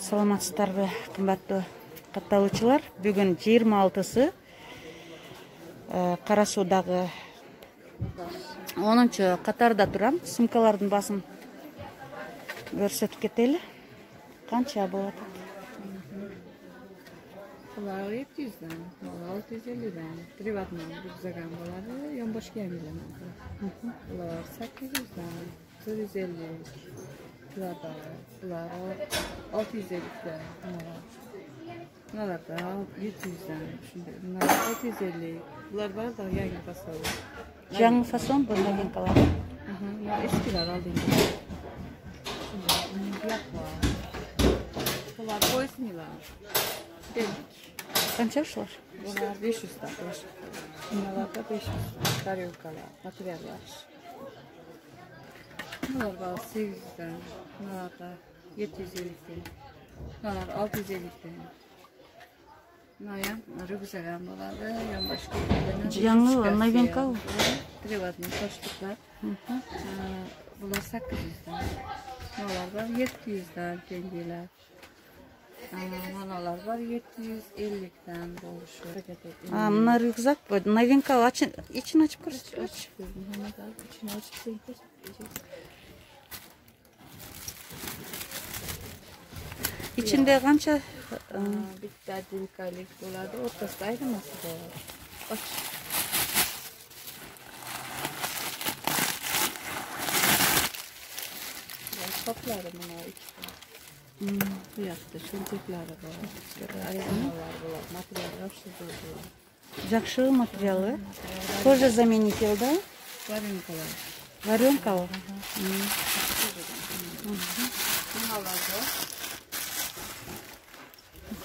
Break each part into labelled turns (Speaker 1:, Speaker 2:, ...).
Speaker 1: Саламатсыздарбы, кымбаттуу катталуучулар. Бүгүн 26-сы Кара Суудагы 10-чу катарда турам. Сумкалардын басын көрсөтүп кетели. Канча болот?
Speaker 2: Булар 700'den, 650'den, privatman rüzgaran bunları yonbaşı gelmeden. Bunlar 800'den, 450, bunlar 650'den, bunlar da 700'den, şimdi bunlar 650, bunlar var da yangi fason.
Speaker 1: Жаңы фасон bu новинкалар.
Speaker 2: Bunlar eskiler aldığım. Şimdi bunun var. Bunlar poesniler.
Speaker 1: Канча ушулар?
Speaker 2: Bunlar 500'den. Bunlar da 500'den. Taryokalar, materyaller. Bunlar var 800'den. Bunlar da 750'den. Bunlar 650'den. Bunlar rüzgaran bunlar da yan başka.
Speaker 1: Жаңы новинка.
Speaker 2: Privatman koştuklar. Bunlar 800'den. Bunlar var 700'den kendiler. Manalar var 750'den oluşuyor.
Speaker 1: Мына рюкзак bu новинка. İçini açıp
Speaker 2: İçini açıp
Speaker 1: İçinde kança?
Speaker 2: Bitti adilkalik dolardı. Ortası ayrılması da var. Aç. Topları bunlar iki tane. Bu yaptı. Şuntekleri var. Ayrılmalar var. Materyaller şurada.
Speaker 1: Жакшы материалы. Кожа заменитель, да?
Speaker 2: Varınkalar.
Speaker 1: Варёнкалы.
Speaker 2: Bunlar da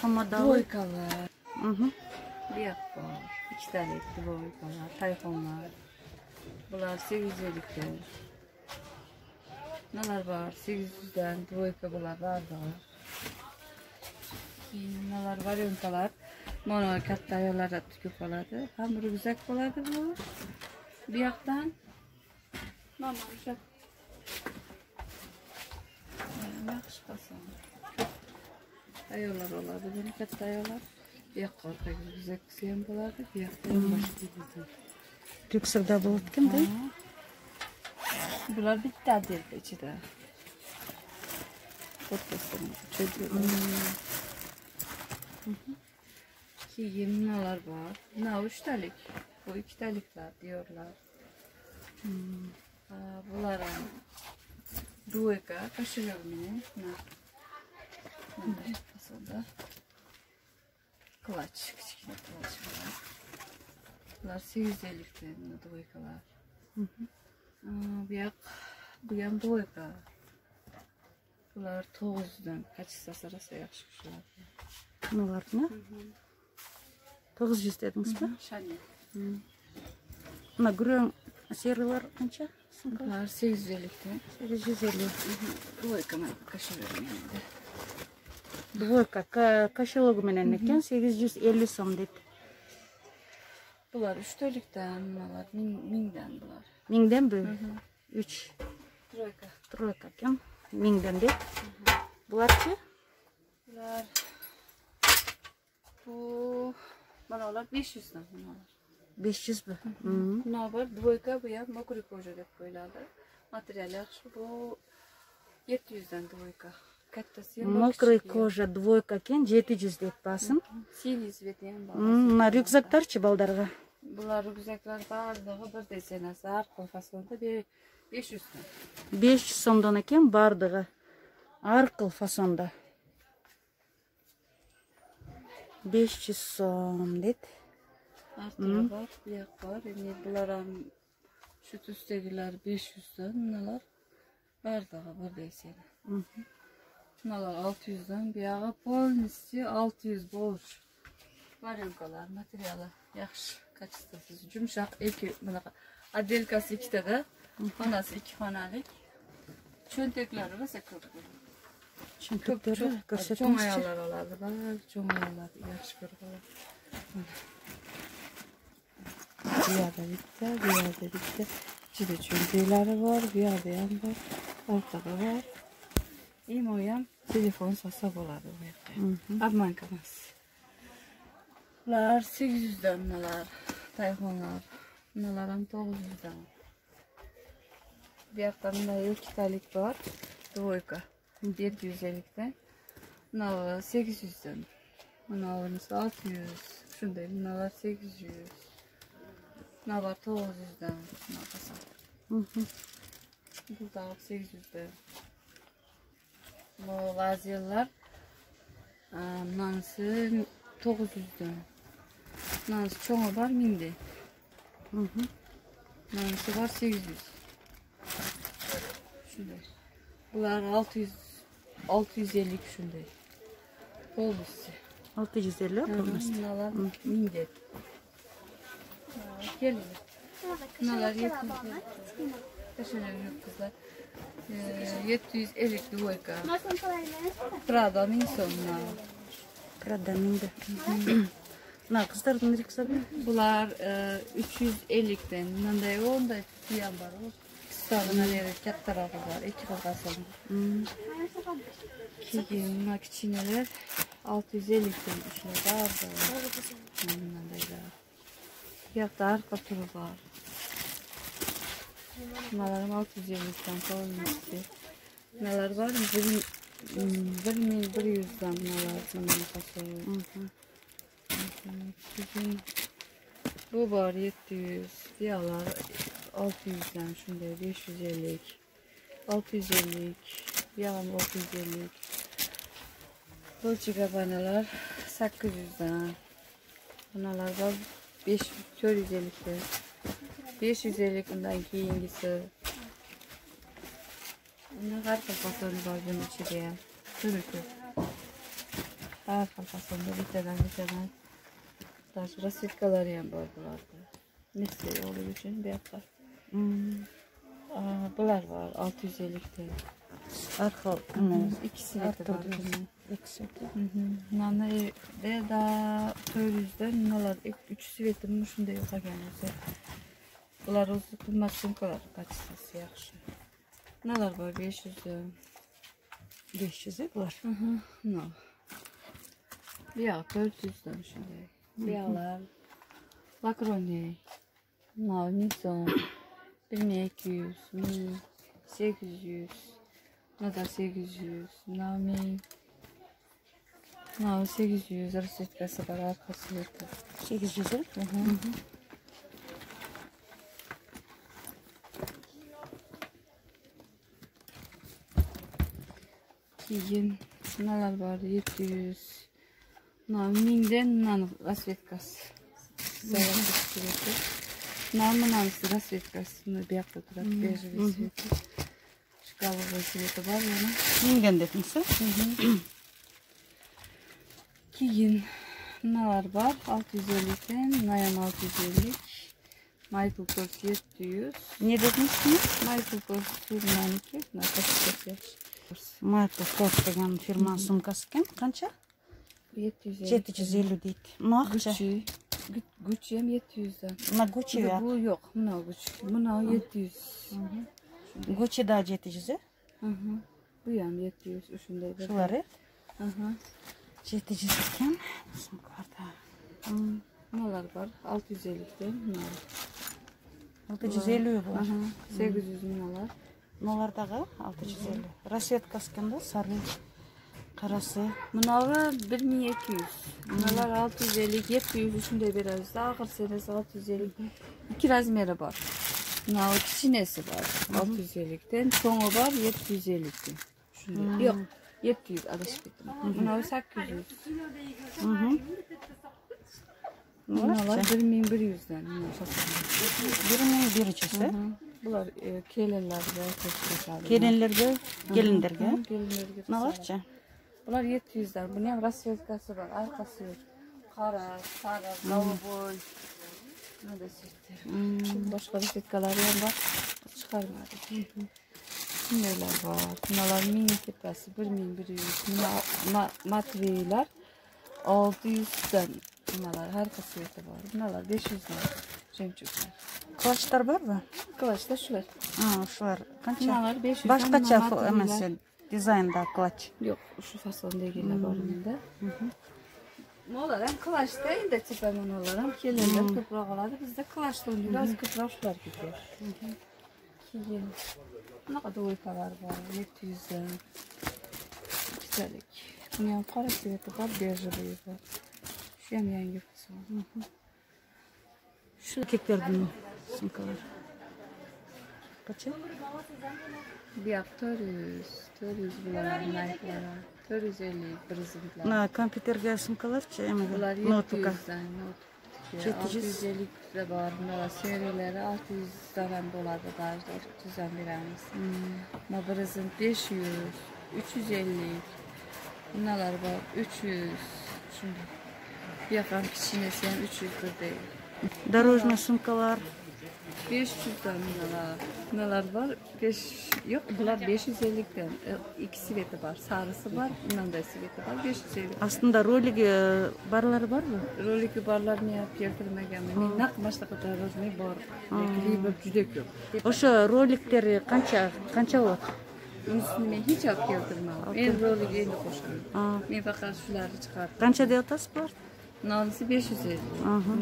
Speaker 1: Хамадалы.
Speaker 2: Dvoykalar. Bir var. İki tane dvoykalar. Tayfonlar. Bunlar 850'den. Neler var? 800'den dvoyka bunlar var da. Neler var yonkalar. Mono katta yollarda tüküp oladı. Hem rüzgar oladı bu. Bir yaktan. Mama uşak. Yakış basan. Ayollar oladı. Benim katta ayollar. Bir yakta ortaya rüzgar kısıyan boladı. Bir yaktan başka gidiyor.
Speaker 1: Рюкзакта болот экен, да?
Speaker 2: Bunlar bitti adilde içinde. Ortasını çocuğu. Giyimler var. Ne 3 talik. Bu 2 talikler diyorlar. Bunlara dueka kaşılıyor beni. Ne fasılda. Kılaç. Küçük kılaç var. Bunlar 850'den duekalar. Bu yan dueka. Bunlar 9'dan kaçsa sarasa yakışmışlar.
Speaker 1: Мыналардын, 900 дедиңиз ба?
Speaker 2: Şani.
Speaker 1: Мына күрөң серыйлар канча?
Speaker 2: Bunlar 850'den.
Speaker 1: 850.
Speaker 2: Dueka kaşılıyor beni.
Speaker 1: Двойка кошелогу менен экен 850 сом дейт.
Speaker 2: Bunlar 3 tölikten, bunlar 1000'den bunlar.
Speaker 1: 1000денби? 3
Speaker 2: Troika.
Speaker 1: тройка экен. 1000ден дейт. Буларчы?
Speaker 2: Bunlar bu manalar 500'den manalar.
Speaker 1: 500 бі?
Speaker 2: Buna var dvoyka bu ya mokri koja dep koyuladı. Materyal yaxşı bu 700'den dvoyka. Kattası
Speaker 1: Мокрый кожа двойка экен 700 дейт басым.
Speaker 2: Синий цвет yani
Speaker 1: Мына рюкзактарчы балдарга?
Speaker 2: Bunlar rüzgarlar bardығы bir desenesi arka fasonda 500'den.
Speaker 1: 500 сомдон экен бардыгы. Ар кыл фасонда. 500 сом дейт.
Speaker 2: Artığı var, biyak var. Yani bunlara şu üsttekiler 500'den, bunlar bardağı bir deseni. Bunlar 600'den, biyağı polnisi 600 boş. Varınkalar, materyali yaxşı, kaçısız, yumuşak, iki, adelkası 2 de, xonası 2 xonalık. Çöntekleri var, sekörgü.
Speaker 1: Çöntöktөрү
Speaker 2: Çoğun
Speaker 1: көрсөтүңүзчү.
Speaker 2: ayarlar oladı, çoğun ayarlar, yaxşı görüyorlar. Bir yerde bitti, bir yerde bitti. İçinde çöntükleri var, bir yerde yan var, ortada var. İmo'yam telefon sasa bo'ladi bu yoqda. Abmanka emas. Bular 800 dan bular. Tayfonlar. Bular ham 900 dan. Bu yoqda bunday ikkitalik bor. Dvoyka. 750 dan. Bular 800 dan. Bular 600. Shunday bular 800. Bular 900 dan. Burada 800 dan. Bu lazerler nansı 900'den. Nansı çoğu var 1000'de. Nansı var 800. Şunday. Bunlar 650 şunday. Olmuşsa.
Speaker 1: 650 olmuş.
Speaker 2: Bunlar 1000'de. Gelin. Bunlar 700. Teşekkür ederim kızlar. 750 dvoyka. Prada Minson'la.
Speaker 1: Prada minde. Na kızların ne kızlar?
Speaker 2: Bular 350'den. Bunday onda fiyan var. Kısalına verip kat tarafı var. İki kafasın. Keyin kichinalar 650'den ishlar bor. Bundaylar. Bu yoqda arqa turi bor. Bunlar 650'den qo'yilmoqda. Bular var 1100'dan bular bu var 700, diğerler 600'dan şunday 550, 650, diğerler 650. Dolce Gabbanalar 800'dan. Bunlar var 450'den. 550'den keyingisi. Bunlar her kalpasonu var bunun içeriye. Sürükü. Her kalpasonda biteden. Daha sonra sirkalar yan var buralarda. Mesleği olduğu için bir yapar. Bunlar var 650'den.
Speaker 1: Arka.
Speaker 2: İkisi de var. İkisi de. Bunlar da 400'den. Bunlar 3 sivetim şunda yok gelmesi. Bunlar uzun kılmasın kadar kaçsız yaxşı. Neler var 500'den?
Speaker 1: 500'e var.
Speaker 2: No. Ya 400'den şimdi. Diğerler Lakroni, Nison, 1200, 1800, Nada 800, Nami, 800 resetkası var arkası yok.
Speaker 1: 800'e?
Speaker 2: Keyin neler var 700. Mingden nan rasvetkası. Namınan rasvetkasını bir yaptı durak bej rasvetki. Şkalı rasveti var yana.
Speaker 1: Mingen dedin sen?
Speaker 2: Keyin neler var 650'den Nayan 650. Michael Kors 700.
Speaker 1: Ne dediniz?
Speaker 2: Michael Kors Sürmaniki. Nakasıkası yaş.
Speaker 1: Michael Kors degan firmanın sumkası ekan. Qancha? 750 deydi. Naqcha.
Speaker 2: Gucci hem 700'den.
Speaker 1: Na Gucci yo'q.
Speaker 2: Bu yok. Buna Gucci. Buna 700.
Speaker 1: Gucci da 700'e.
Speaker 2: Bu ham 700. Shunday.
Speaker 1: Shulari? 700 ekan. Sumkalarda.
Speaker 2: Bunalar var 650'den.
Speaker 1: 650 bu.
Speaker 2: 800 bunalar.
Speaker 1: Bunalardagı 650. Rasvetkası ekanda sarı. Qarası.
Speaker 2: Bunlar 1200. Bunlar 650, 700 shunday beramiz. Axir senesi 650. 2 razmeri var. Bunlar kichkinasi var 650'den, cho'ngi var 750'den. Shunday. Yo'q, 700 adashib ketdim. Bunlar 800. Bunlar 1100'den.
Speaker 1: 1100'e.
Speaker 2: Bular kelinlarga ko'rsatadi.
Speaker 1: Kelinlarga, gelinlarga.
Speaker 2: Kelinlarga.
Speaker 1: Naqcha?
Speaker 2: Bular 700'den. Bunun hem rasvetkası var. Arkası yok. Kara, sarı, kavboy. Ne de sirtler. Başka rasvetkaları hem var. Çıkarmadı. Bunlar var. Bunlar mini tepesi 1100. Matriler 600'den. Bunlar her kasveti var. Bunlar 500'den. Jemçuklar.
Speaker 1: Kıvaçlar var mı?
Speaker 2: Kıvaçlar şular.
Speaker 1: Şular. Qancha?
Speaker 2: Bunlar 500'den.
Speaker 1: Başqacha emas. Dizaynda kılaç.
Speaker 2: Yok, şu fasondagiler var bunda. Molar hem kılaçta de çipemen olarak gelirler köprek oladı. Bizde kılaçta biraz köprek şular gidiyor. Keyin ne kadar uykalar var? 700'den. Güzellik. Bunun kara siveti var, bejli var. Şu hem yangi fason.
Speaker 1: Şu erkeklerden sumkalar. Kaça?
Speaker 2: Bir yak 400 bulan Nike'lara. 450 brezentler.
Speaker 1: Na kompüterge sumkalar
Speaker 2: Bunlar
Speaker 1: notebook'a.
Speaker 2: 700'den.
Speaker 1: 700.
Speaker 2: 650 de var. Bunlar serileri 600'den boladı daha 400'den birimiz. Ma brezent 500, 350. Bunlar var 300. Şimdi bir yakan kiçinesi yani 300 değil.
Speaker 1: Дорожный sumkalar.
Speaker 2: 500'den neler var? 5 yok bunlar 550'den. İki siveti var. Sarısı var. Bundan da siveti var. 550.
Speaker 1: Aslında rolik barları var mı?
Speaker 2: Roliki barlar ne yapıyor bilmegen. Men nakmaşta kadar rozmay bar. Klibi juda yok.
Speaker 1: Oşo rolikleri kança olur?
Speaker 2: Unisini men hiç yap keltirmem. En rolik endi qo'shaman. Men faqat shularni chiqardim.
Speaker 1: Kança deyotasiz bu?
Speaker 2: Nalisi 550.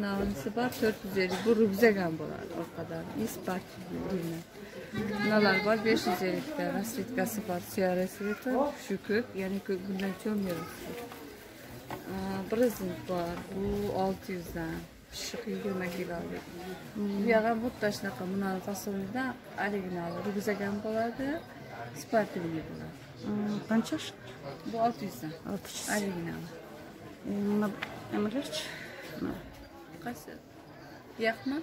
Speaker 2: Nalisi var 450. Bu rübzegan bo'ladi orqadan. İspat deyman. Nalar var 550'de. Rasvetkasi var. Siyara sveti. Shu ko'p. Ya'ni bundan cho'mir. Brezent var. Bu 600'dan. Pishiq 20 kilolik. Bu yoqqa budda shunaqa bunal fasonida original rübzegan bo'ladi. Sportivniy bo'ladi.
Speaker 1: Kança?
Speaker 2: Bu 600'dan.
Speaker 1: 600.
Speaker 2: Original.
Speaker 1: Emreç?
Speaker 2: Qaysi? Yo'qmi?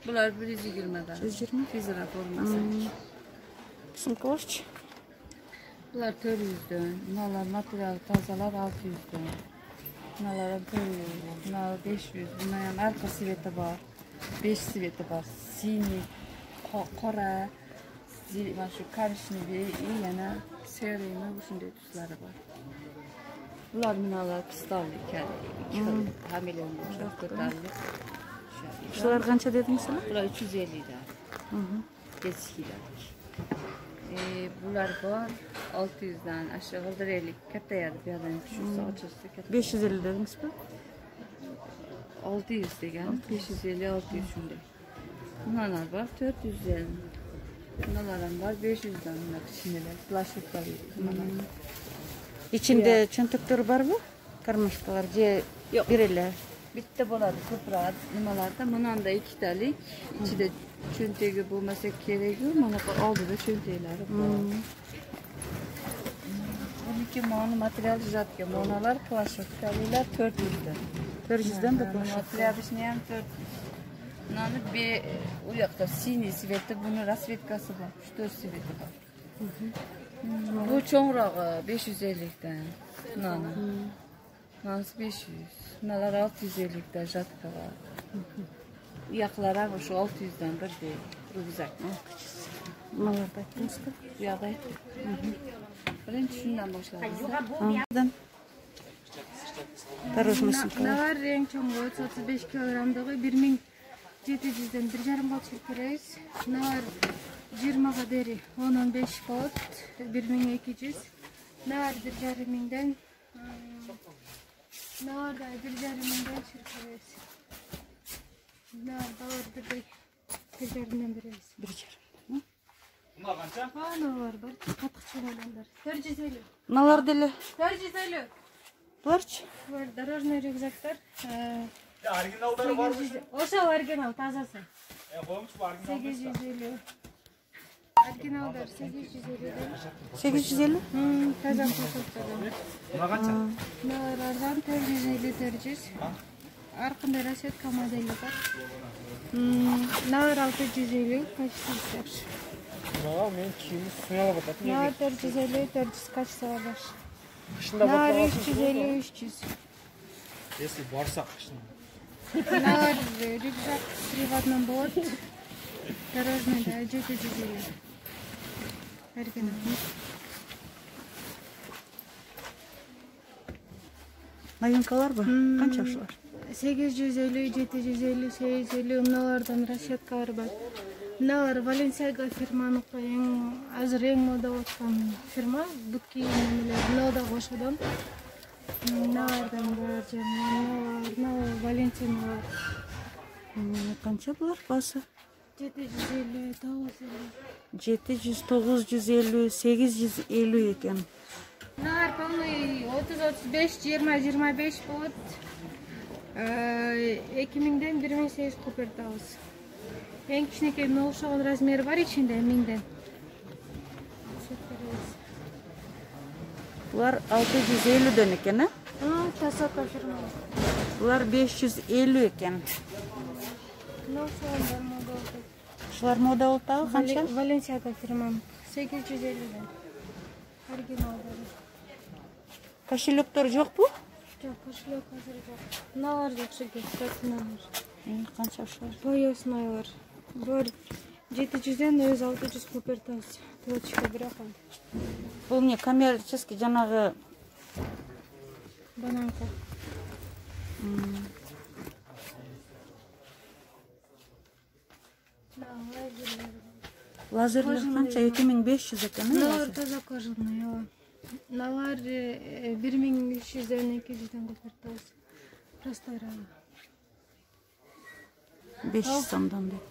Speaker 2: Bular 120'dan.
Speaker 1: 120?
Speaker 2: Fizra formasi.
Speaker 1: Sumkalar?
Speaker 2: Bular 400'dan. Bular material tozalar 600'dan. Bular 400, bular 500. Bunlar ham arqa sveti bor. 5 sveti bor. Siniy, qora, mana shu korishniy yana seriyni shunday tuslari bor. Bular minalar kristallik, ya'ni hamilon o'xshab ko'tarilib.
Speaker 1: Şular kança dediniz sana?
Speaker 2: Bular 350'dan. Geçkiler. Bular var 600'dan aşağı g'ildiraylik katta yer bu yerdan tushsa ochilsa katta.
Speaker 1: 550 dediniz mi?
Speaker 2: 600 degan 550 600 shunday. Bunalar var 400'dan. Bunalar ham var 500'dan bunaqa kichkinalar plastiklar.
Speaker 1: İçinde çöntökleri var mı? Karmaşkalar
Speaker 2: Yok.
Speaker 1: biriyle.
Speaker 2: Bitta bo'ladi ko'proq nimalarda bundan da ikkitalik ichida cho'ntagi bo'lmasa keragi mana bu oldida cho'ntaklari bor. Buniki mana material ijodga monalar plastiklar 400'dan.
Speaker 1: 400'den de boş.
Speaker 2: Materialni ham 400. Bunani u yoqda siniy sveti buni rasvetkasi bor. 3-4 sveti bor. Bu cho'ngrog'i 550'dan. Bunani. Nansi 500. Bunalar 650'da jatka var. Yoqlar ham shu 600'dan bir deydi. Rübzak.
Speaker 1: Bunlarda ayttınız mı?
Speaker 2: Bu yoqda aytdim. Birinchi shundan boshladik.
Speaker 1: Дорожный sumkalar.
Speaker 3: Navar renk çoğunluğu 35 kilogramdağı 1700'den 1,5 bot çekeriz. Navar 20 kaderi 10-15 bot 1200. Navar 1,5'den Navar da 1,5'den çekeriz. Navar da orada 1,5'den veririz.
Speaker 1: 1,5.
Speaker 3: Ha navar var. Katık çoğunluğunlar. 450.
Speaker 1: Nalar deli?
Speaker 3: 450.
Speaker 1: Barç?
Speaker 3: Var dорожный rüzgarlar.
Speaker 4: Originalları var mı?
Speaker 3: Osa original tazası.
Speaker 4: Koymuş mu original?
Speaker 3: 850. Originallar 850 demiş.
Speaker 1: 850?
Speaker 3: Taza koşultadan.
Speaker 4: Buna kaça?
Speaker 3: Narardan 450 dereceğiz. Arkında rasetka modeli var. Nar 650 kaç ister?
Speaker 4: Buna benim kiyimiz suya batatın.
Speaker 3: Nar 450 400 kaç var?
Speaker 4: Kışında
Speaker 3: Nar
Speaker 4: batlamasın.
Speaker 3: 350 300.
Speaker 4: Если барсак kışında.
Speaker 3: Nar рюкзак приватный бот. Дорожный да 450. Original.
Speaker 1: Новинкалар mı? Kança şular?
Speaker 3: 850, 750, 850 umnalardan rasyetkar var. Mına var Valenciaga firmanыкы azыр эң мода болуп firma. Бутки немелер мода кошодон. Мыналардан бар жаңы Валентина бар.
Speaker 1: Qancha bular bası?
Speaker 3: 750, 950.
Speaker 1: 700, 950, 850 ekan.
Speaker 3: Мыналар полный 30-35, 20-25 болот. 2000ден 1800 купертабыз. Эң кичинекей мына окшогон размери бар ичинде 1000ден.
Speaker 1: Bular 650'den ekan, ha?
Speaker 3: Tasaka firma.
Speaker 1: Bular 550 ekan.
Speaker 3: Мына окшогон мода болот.
Speaker 1: Shular moda oldu tagı qancha?
Speaker 3: Valenciaga firma 850'den. Оригиналдары.
Speaker 1: Кошелектор жоқ bu?
Speaker 3: Жоқ, кошелек азыр жоқ. Мыналар жакшы кесиптер.
Speaker 1: Qancha shular?
Speaker 3: Пояснойлар. Бар 700ден өз 600 купертабыз. Точка бирок.
Speaker 1: Бұл не коммерческий жанагы
Speaker 3: Бананка.
Speaker 1: лазерлер qancha? 2500 ekan, ha?
Speaker 3: Мыналар таза кожаный. Мыналар 1300ден 200ден купертабыз. Простой рага.
Speaker 1: 500 сомдон деп.